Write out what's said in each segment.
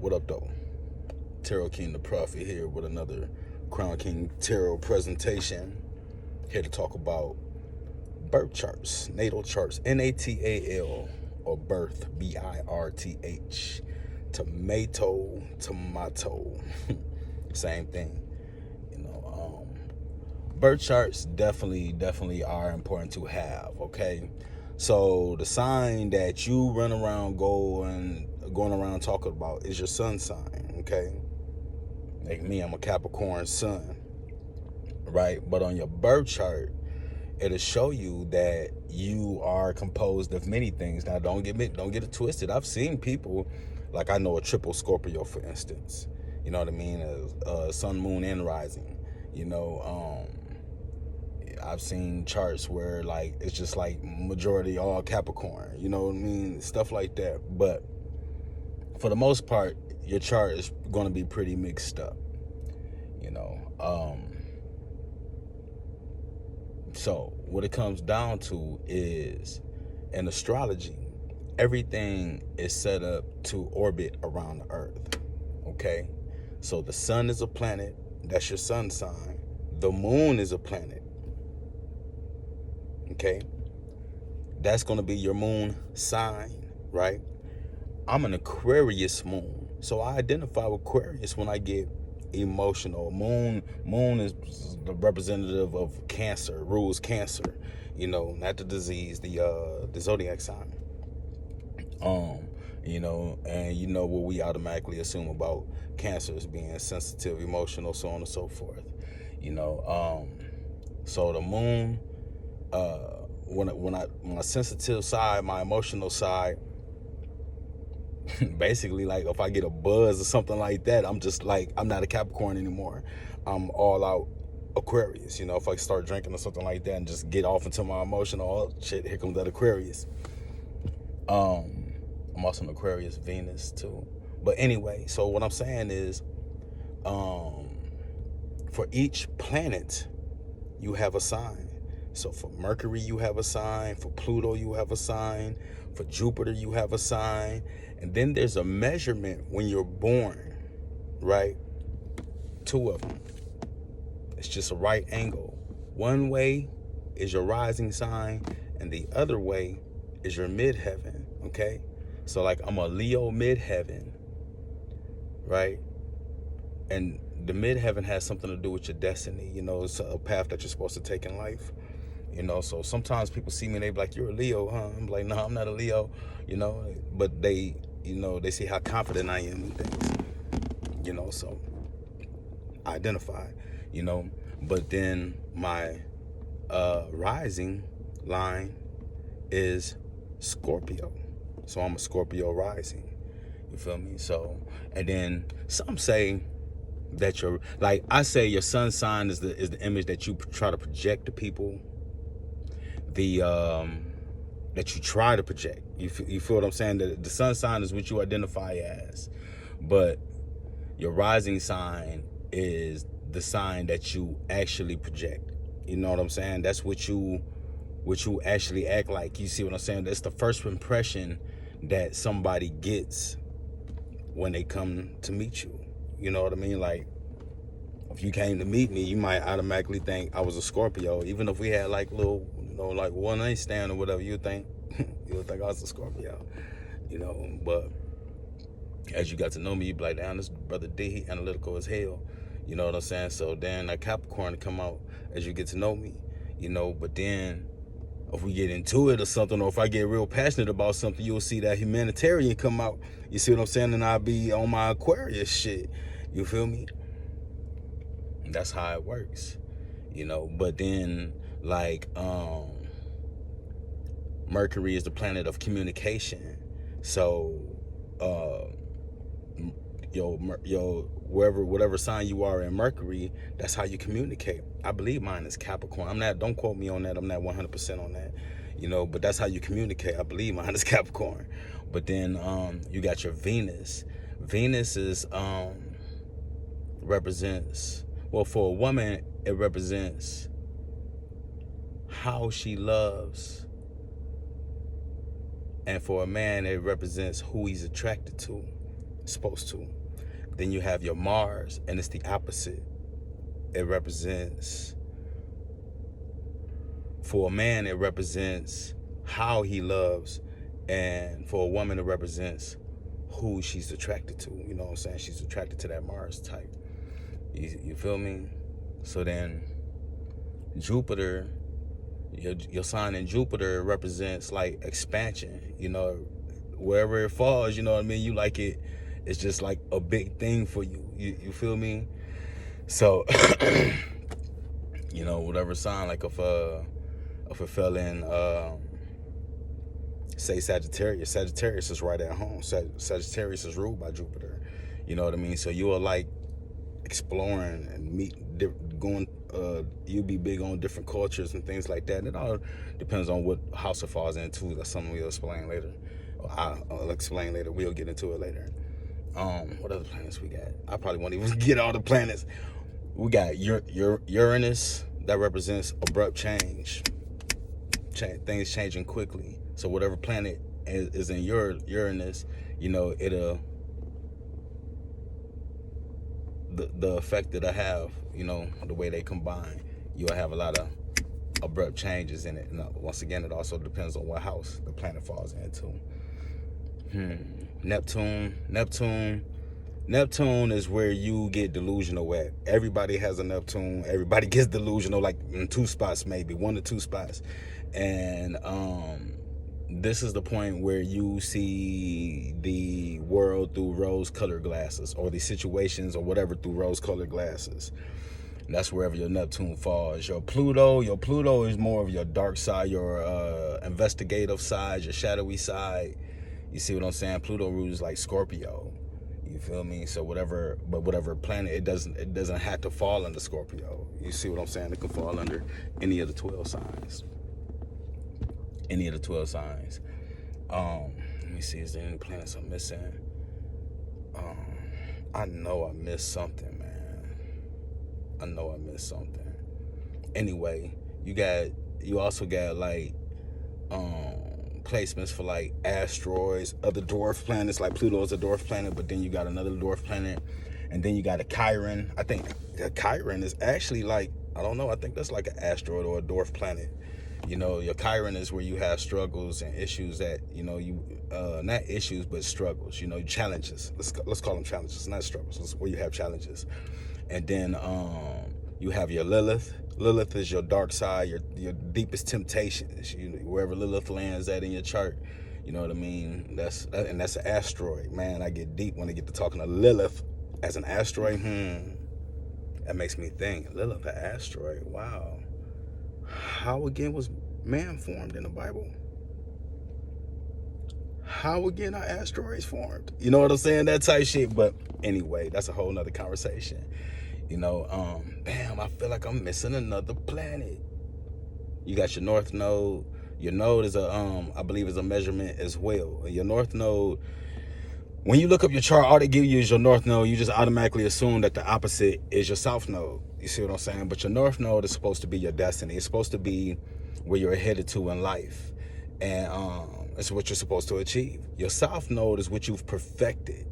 What up, though? Tarot King the Prophet here with another Crown King Tarot presentation. Here to talk about birth charts, natal charts, Natal, or birth, birth. Tomato. Same thing. Birth charts definitely are important to have, okay? So the sign that you run around going around talking about is your sun sign, okay? Like me, I'm a Capricorn sun, right? But on your birth chart, it'll show you that you are composed of many things. Now, don't get it twisted. I've seen people, like I know a triple Scorpio, for instance. You know what I mean? Sun, moon, and rising. I've seen charts where like it's just like majority all Capricorn. You know what I mean? Stuff like that. But for the most part, your chart is going to be pretty mixed up. So what it comes down to is, in astrology, everything is set up to orbit around the earth, okay? So the sun is a planet, that's your sun sign. The moon is a planet, okay? That's going to be your moon sign, right? I'm an Aquarius moon, so I identify with Aquarius when I get emotional. Moon is the representative of Cancer, rules Cancer, not the disease, the zodiac sign. And what we automatically assume about Cancer is being sensitive, emotional, so on and so forth. So the moon, when my sensitive side, my emotional side, basically, like if I get a buzz or something like that, I'm just like, I'm not a Capricorn anymore. I'm all out Aquarius. If I start drinking or something like that and just get off into my emotional, oh shit, here comes that Aquarius. I'm also an Aquarius Venus too. But anyway, so what I'm saying is, for each planet, you have a sign. So for Mercury, you have a sign. For Pluto, you have a sign. For Jupiter, you have a sign. And then there's a measurement when you're born, right? 2 of them. It's just a right angle. One way is your rising sign, and the other way is your midheaven, okay? So like I'm a Leo midheaven, right? And the midheaven has something to do with your destiny. It's a path that you're supposed to take in life. So sometimes people see me and they be like, you're a Leo, huh? I'm like, no, I'm not a Leo, but they see how confident I am in things, so I identify, but then my rising line is Scorpio. So I'm a Scorpio rising, you feel me? So, and then some say that I say your sun sign is the image that you try to project to people. That you try to project. You feel what I'm saying? The sun sign is what you identify as, but your rising sign is the sign that you actually project. You know what I'm saying? That's what you actually act like. You see what I'm saying? That's the first impression that somebody gets when they come to meet you. You know what I mean? Like, if you came to meet me, you might automatically think I was a Scorpio. Even if we had like little, like one night stand or whatever, you would think I was a Scorpio. But as you got to know me, you'd be like, damn, this brother D, he analytical as hell. You know what I'm saying? So then that Capricorn come out as you get to know me, but then if we get into it or something, or if I get real passionate about something, you'll see that humanitarian come out. You see what I'm saying? And I'll be on my Aquarius shit. You feel me? That's how it works, but then like Mercury is the planet of communication. So whatever sign you are in Mercury, that's how you communicate. I believe mine is Capricorn. Don't quote me on that. I'm not 100% on that, but that's how you communicate. I believe mine is Capricorn. But then you got your Venus. Venus is represents, well, for a woman, it represents how she loves. And for a man, it represents who he's attracted to. supposed to. Then you have your Mars, and it's the opposite. It represents, for a man, it represents how he loves, and for a woman, it represents who she's attracted to. You know what I'm saying? She's attracted to that Mars type. You feel me? So then Jupiter, your sign in Jupiter represents like expansion. You know, wherever it falls, you know what I mean? You like it. It's just like a big thing for you. You feel me? So, you know, whatever sign, like if it fell in, say Sagittarius is right at home. Sagittarius is ruled by Jupiter. You know what I mean? So you are like exploring and you'll be big on different cultures and things like that. And it all depends on what house it falls into. That's something we'll explain later. I'll explain later. We'll get into it later. What other planets we got? I probably won't even get all the planets. We got Uranus, that represents abrupt change. Things changing quickly. So whatever planet is in Uranus, you know, the effect that I have, you know, the way they combine, you'll have a lot of abrupt changes in it. Now, once again, it also depends on what house the planet falls into. Neptune is where you get delusional at. Everybody has a Neptune. Everybody gets delusional, like in 2 spots, maybe 1 to 2 spots. And this is the point where you see the world through rose-colored glasses, or the situations or whatever through rose-colored glasses. And that's wherever your Neptune falls. Your Pluto is more of your dark side, your investigative side, your shadowy side. You see what I'm saying? Pluto rules like Scorpio. You feel me? So whatever planet, it doesn't have to fall under Scorpio. You see what I'm saying? It can fall under any of the 12 signs. Let me see, is there any planets I'm missing? I know I missed something, man. Anyway, you also got like placements for like asteroids, other dwarf planets. Like Pluto is a dwarf planet, but then you got another dwarf planet, and then you got a Chiron. I think a Chiron is actually like, I don't know, I think that's like an asteroid or a dwarf planet. You know, your Chiron is where you have struggles and issues that, you know, not issues, but struggles, you know, challenges. Let's call them challenges, not struggles. It's where you have challenges. And then you have your Lilith. Lilith is your dark side, your deepest temptations. Wherever Lilith lands at in your chart, you know what I mean? That's an asteroid. Man, I get deep when I get to talking to Lilith as an asteroid. That makes me think. Lilith, an asteroid. Wow. How again was man formed in the Bible? How again are asteroids formed? You know what I'm saying? That type shit. But anyway, that's a whole nother conversation. You know, damn, I feel like I'm missing another planet. You got your North Node. Your node is I believe is a measurement as well. Your North Node, when you look up your chart, all they give you is your North Node. You just automatically assume that the opposite is your South Node. You see what I'm saying? But your North Node is supposed to be your destiny. It's supposed to be where you're headed to in life. And it's what you're supposed to achieve. Your South Node is what you've perfected.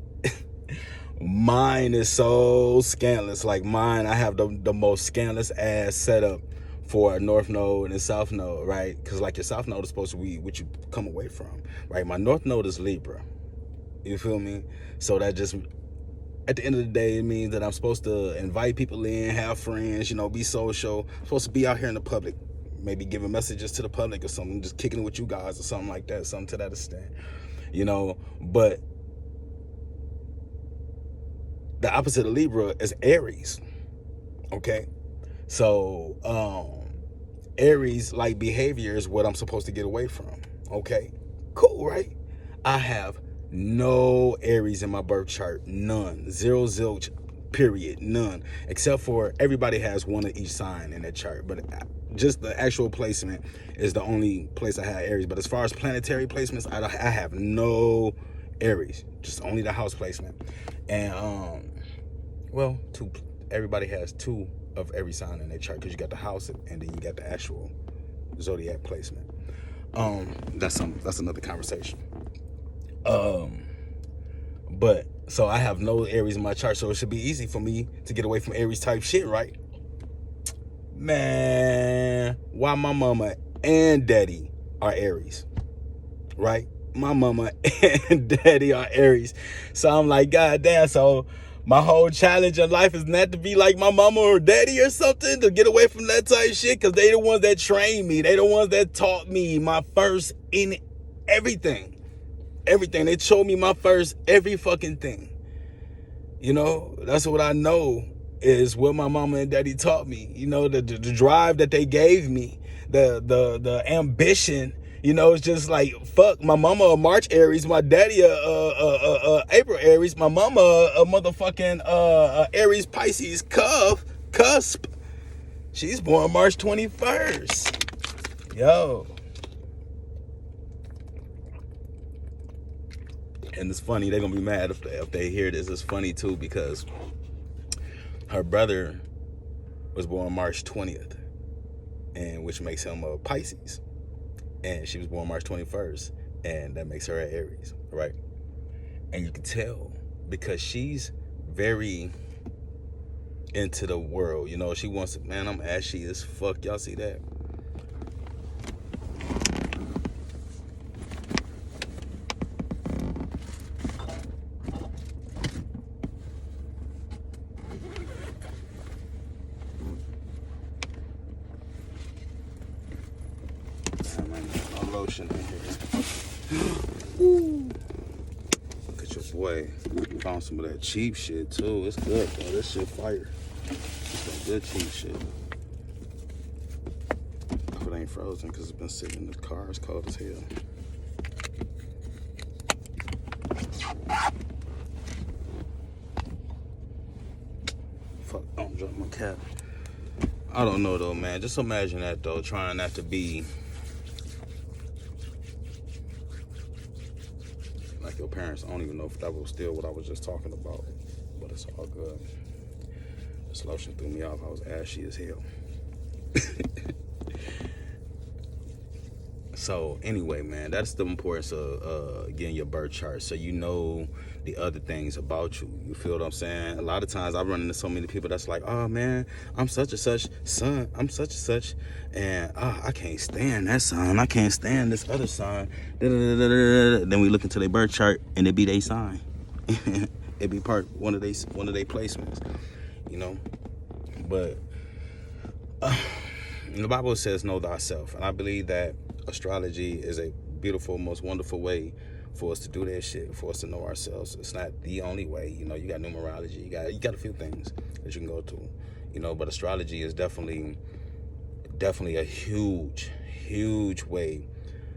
Mine is so scandalous. Like mine, I have the most scandalous ass setup for a North Node and a South Node, right? Because like your South Node is supposed to be what you come away from, right? My North Node is Libra. You feel me? So that just, at the end of the day, it means that I'm supposed to invite people in, have friends, you know, be social. I'm supposed to be out here in the public, maybe giving messages to the public or something, just kicking it with you guys or something like that, something to that extent, you know. But the opposite of Libra is Aries, okay? So Aries like behavior is what I'm supposed to get away from, okay? Cool, right? I have no Aries in my birth chart, none, zero, zilch, period, none, except for everybody has one of each sign in their chart, but just the actual placement is the only place I have Aries. But as far as planetary placements, I have no Aries, just only the house placement. And well, everybody has 2 of every sign in their chart, because you got the house and then you got the actual zodiac placement. That's another conversation. But So I have no Aries in my chart, so it should be easy for me to get away from Aries type shit, right? Man, why my mama and daddy are Aries, right? My mama and daddy are Aries. So I'm like, God damn, so my whole challenge in life is not to be like my mama or daddy or something, to get away from that type of shit, because they the ones that trained me. They the ones that taught me my first in everything. Everything. They showed me my first every fucking thing. You know, that's what I know is what my mama and daddy taught me. You know, the drive that they gave me, the ambition. You know, it's just like, fuck, my mama a March Aries, my daddy a April Aries, my mama a motherfucking Aries Pisces cusp. She's born March 21st. Yo. And it's funny, they're gonna be mad if they hear this. It's funny too, because her brother was born March 20th, and which makes him a Pisces. And she was born March 21st, and that makes her an Aries, right? And you can tell because she's very into the world. You know, she wants to, man, I'm ashy as fuck. Y'all see that? No lotion in here. Ooh. Look at your boy. Found some of that cheap shit too. It's good, bro. This shit fire. It's some good cheap shit. Hope it ain't frozen because it's been sitting in the car. It's cold as hell. Fuck, I'm dropping my cap. I don't know though, man. Just imagine that though, trying not to be like your parents. I don't even know if that was still what I was just talking about, but it's all good. This lotion threw me off. I was ashy as hell. So anyway, man, that's the importance of getting your birth chart, so you know the other things about you. You feel what I'm saying? A lot of times I run into so many people that's like, oh man, I'm such and such son, I'm such and such, and I can't stand that sign, I can't stand this other sign. Then we look into their birth chart and it be their sign. It be one of their placements, you know. But the Bible says know thyself, and I believe that astrology is a beautiful, most wonderful way for us to do that shit, for us to know ourselves. It's not the only way, you know. You got numerology, you got a few things that you can go to, you know. But astrology is definitely a huge way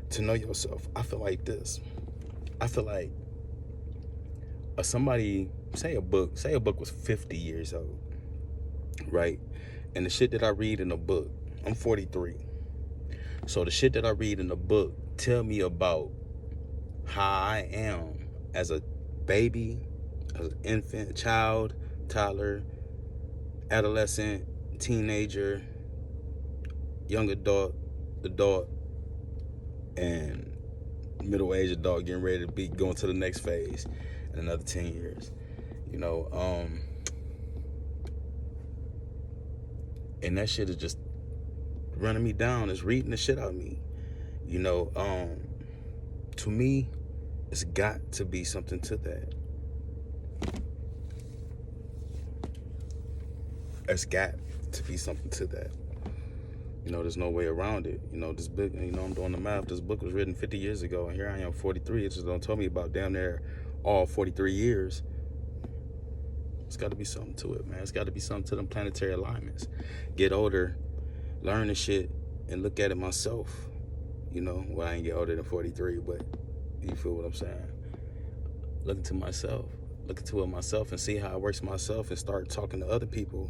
to know yourself. I feel like this. I feel like somebody say a book was 50 years old, right? And the shit that I read in a book, I'm 43. So the shit that I read in the book tell me about how I am as a baby, as an infant, child, toddler, adolescent, teenager, young adult, and middle-aged adult, getting ready to be going to the next phase in another 10 years. You know, and that shit is just running me down. It's reading the shit out of me. You know, to me, it's got to be something to that. It's got to be something to that. You know, there's no way around it. You know, this book, you know, I'm doing the math. This book was written 50 years ago, and here I am, 43. It just don't tell me about damn near all 43 years. It's got to be something to it, man. It's got to be something to them planetary alignments. Get older, learn the shit, and look at it myself. You know, well, I ain't get older than 43, but you feel what I'm saying? Look into it myself and see how it works myself, and start talking to other people.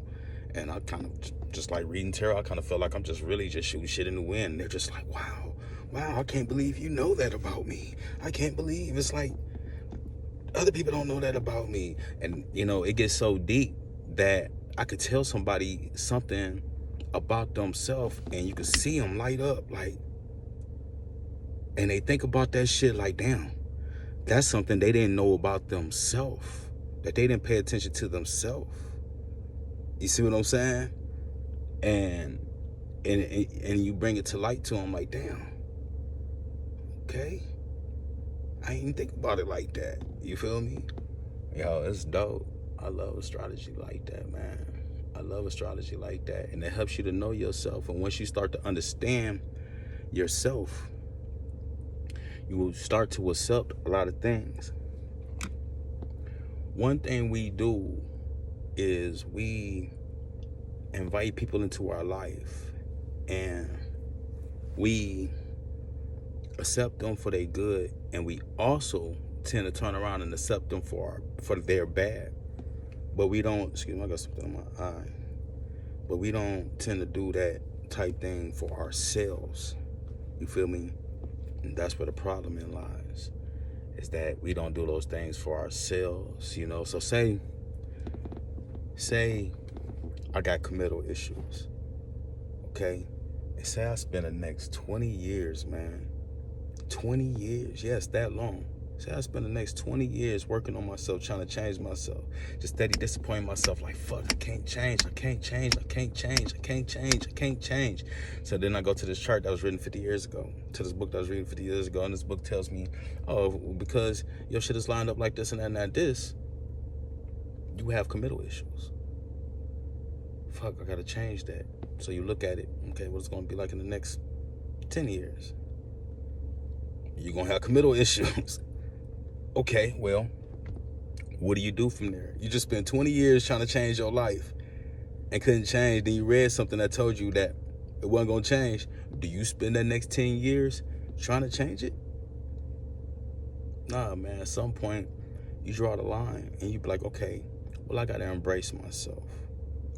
And I kind of, just like reading tarot, I kind of feel like I'm just really just shooting shit in the wind. They're just like, wow, I can't believe you know that about me. I can't believe it's like other people don't know that about me. And, you know, it gets so deep that I could tell somebody something about themselves and you could see them light up, like, and they think about that shit like, damn, that's something they didn't know about themselves. that they didn't pay attention to themselves. You see what I'm saying? And you bring it to light to them, like, damn, okay, I didn't think about it like that. You feel me? Yo, it's dope. I love astrology like that, man. I love astrology like that. And it helps you to know yourself. And once you start to understand yourself, you will start to accept a lot of things. One thing we do is we invite people into our life, and we accept them for their good, and we also tend to turn around and accept them for their bad. But we don't, excuse me, I got something on my eye. But we don't tend to do that type thing for ourselves. You feel me? And that's where the problem in lies, is that we don't do those things for ourselves, you know? So say I got committal issues, okay? And say I spend the next 20 years, man. 20 years, yes, that long. Say I spend the next 20 years working on myself, trying to change myself. Just steady disappointing myself, like, fuck, I can't change. So then I go to this chart that was written 50 years ago, to this book that was written 50 years ago, and this book tells me, oh, because your shit is lined up like this and that and that, this, you have committal issues. Fuck, I gotta change that. So you look at it, okay, what it's gonna be like in the next 10 years. You're gonna have committal issues. Okay, well, what do you do from there? You just spent 20 years trying to change your life and couldn't change. Then you read something that told you that it wasn't gonna change. Do you spend that next 10 years trying to change it? Nah, man, at some point you draw the line and you be like, okay, well, I gotta embrace myself.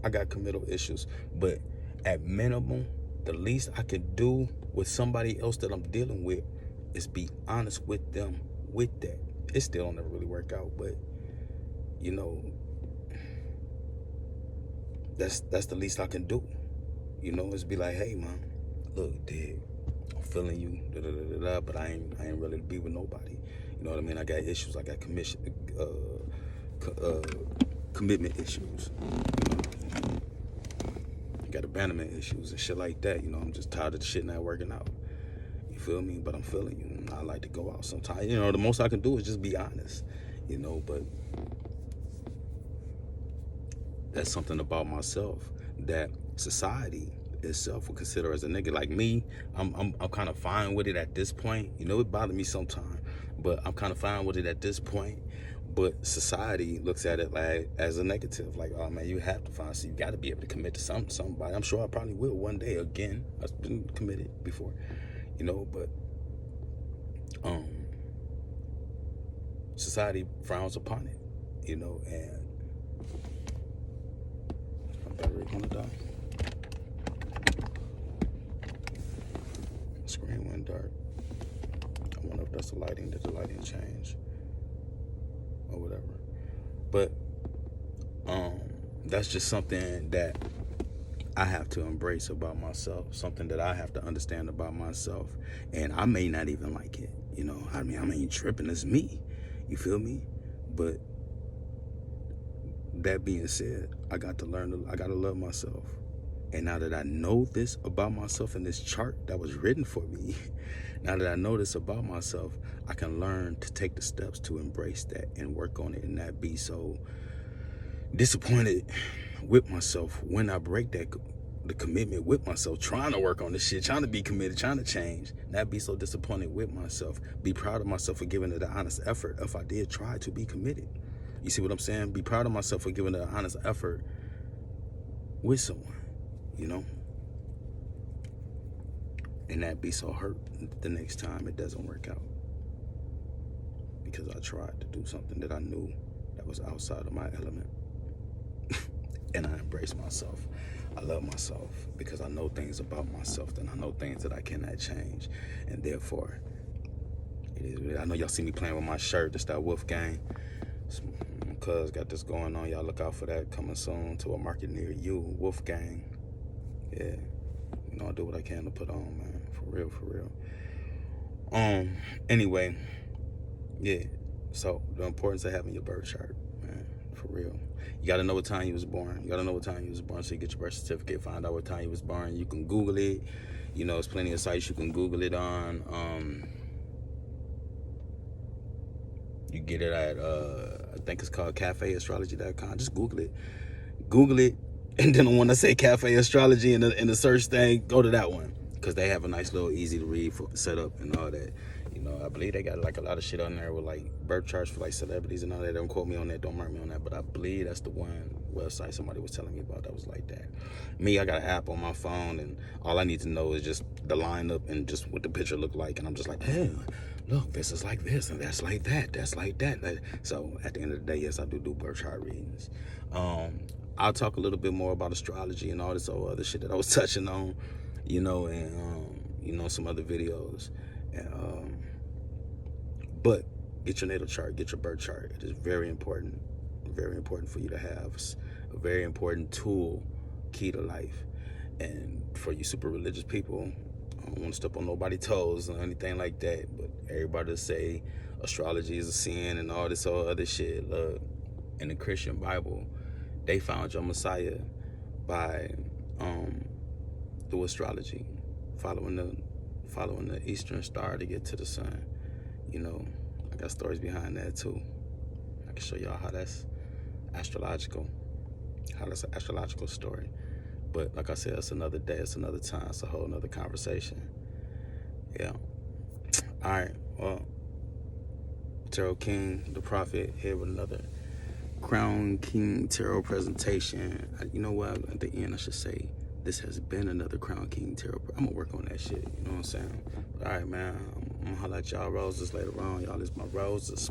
I got committal issues, but at minimum, the least I could do with somebody else that I'm dealing with is be honest with them with that. It still don't never really work out, but you know, that's the least I can do. You know, is be like, hey man, look, dig, I'm feeling you, but I ain't ready to be with nobody. You know what I mean? I got issues. I got commitment issues. You know? I got abandonment issues and shit like that. You know, I'm just tired of the shit not working out. You feel me? But I'm feeling you. And I like to go out sometimes. You know, the most I can do is just be honest. You know, but that's something about myself that society itself will consider as a nigga. Like me, I'm kind of fine with it at this point. You know, it bothered me sometimes, but I'm kind of fine with it at this point. But society looks at it like as a negative, like, oh man, you have to find, so you got to be able to commit to somebody. I'm sure I probably will one day again. I've been committed before, you know, but society frowns upon it, you know, and my battery gonna die. Screen went dark. I wonder if that's the lighting. Did the lighting change or whatever? But that's just something that I have to embrace about myself, something that I have to understand about myself. And I may not even like it, you know. I mean, I ain't tripping, it's me. You feel me? But that being said, I got to love myself. And now that I know this about myself in this chart that was written for me, now that I know this about myself, I can learn to take the steps to embrace that and work on it and not be so disappointed with myself when I break the commitment with myself, trying to work on this shit, trying to be committed, trying to change, not be so disappointed with myself. Be proud of myself for giving it an honest effort if I did try to be committed. You see what I'm saying? Be proud of myself for giving it an honest effort with someone, you know? And not be so hurt the next time it doesn't work out. Because I tried to do something that I knew that was outside of my element. And I embrace myself. I love myself because I know things about myself and I know things that I cannot change. And therefore, it is. I know y'all see me playing with my shirt. It's that Wolf Gang. Cuz got this going on. Y'all look out for that coming soon to a market near you. Wolf Gang. Yeah. You know, I do what I can to put on, man. For real. Anyway, yeah. So the importance of having your birth chart, man. for real. You got to know what time you was born. You got to know what time you was born, so you get your birth certificate, find out what time you was born. You can Google it. You know, there's plenty of sites you can Google it on. You get it at, I think it's called cafeastrology.com. Just Google it. Google it. And then when I say Cafe Astrology in the search thing, go to that one. Because they have a nice little easy to read setup and all that. You know, I believe they got like a lot of shit on there with like birth charts for like celebrities and all that. Don't quote me on that. Don't mark me on that. But I believe that's the one website somebody was telling me about that was like that. Me, I got an app on my phone, and all I need to know is just the lineup and just what the picture look like. And I'm just like, hey, look, this is like this, and that's like that. That's like that. So at the end of the day, yes, I do birth chart readings. I'll talk a little bit more about astrology and all this other shit that I was touching on, you know, and you know, some other videos. But get your natal chart, get your birth chart. It is very important for you to have. It's a very important tool, key to life. And for you super religious people, I don't want to step on nobody's toes or anything like that, but everybody say astrology is a sin and all this other shit. Look, in the Christian Bible, they found your Messiah by through astrology, following the Eastern Star to get to the sun. You know, I got stories behind that too. I can show y'all how that's astrological, how that's an astrological story. But like I said, it's another day, it's another time, it's a whole nother conversation. Yeah. All right. Well, Tarot King, the Prophet, here with another Crown King Tarot presentation. You know what? At the end, I should say, this has been another Crown King Tarot. I'm gonna work on that shit. You know what I'm saying? But all right, man. I'm gonna holler at y'all roses later on. Y'all, this my roses.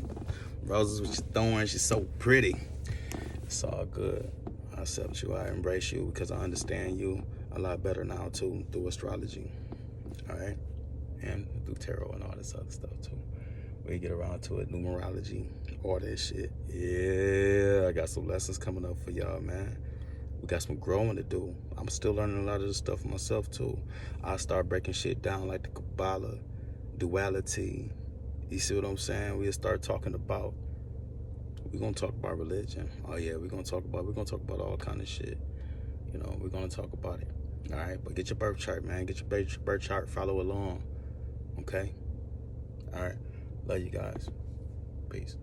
Roses with your thorns. She's so pretty. It's all good. I accept you. I embrace you because I understand you a lot better now too through astrology. All right, and through tarot and all this other stuff too. We get around to it, numerology, all that shit. Yeah, I got some lessons coming up for y'all, man. We got some growing to do. I'm still learning a lot of this stuff for myself too. I start breaking shit down like the Kabbalah, duality. You see what I'm saying? We'll start talking about. We're gonna talk about religion. Oh yeah, we're gonna talk about all kind of shit. You know, we're gonna talk about it. All right, but get your birth chart, man. Get your birth chart. Follow along. Okay. All right. Love you guys. Peace.